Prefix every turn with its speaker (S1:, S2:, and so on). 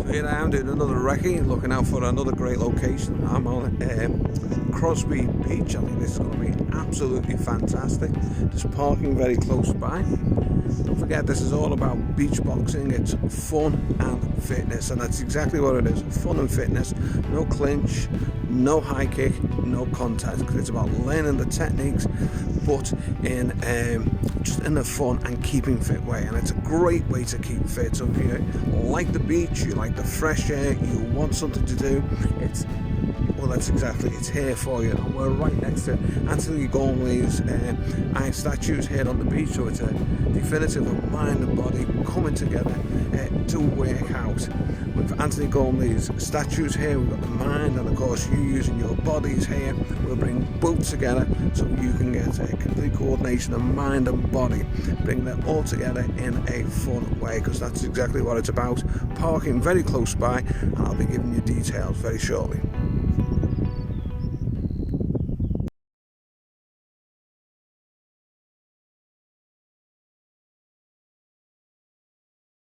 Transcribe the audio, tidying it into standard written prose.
S1: Here I am doing another recce, looking out for another great location. I'm on Crosby Beach. I think this is going to be absolutely fantastic. Just parking very close by. Don't forget, this is all about beach boxing. It's fun and fitness, and that's exactly what it is. Fun and fitness. No clinch, no high kick, no contact, because it's about learning the techniques, but in just in a fun and keeping fit way. And it's a great way to keep fit. So if you like the beach, you like the fresh air, you want something to do, it's here for you. And we're right next to Anthony Gormley's iron statues here on the beach, so it's a definitive of mind and body coming together to work out. With Anthony Gormley's statues here, we've got the mind, and of course you using your bodies here. We'll bring both together so you can get a complete coordination of mind and body, bring them all together in a fun way, because that's exactly what it's about. Parking very close by, and I'll be giving you details very shortly.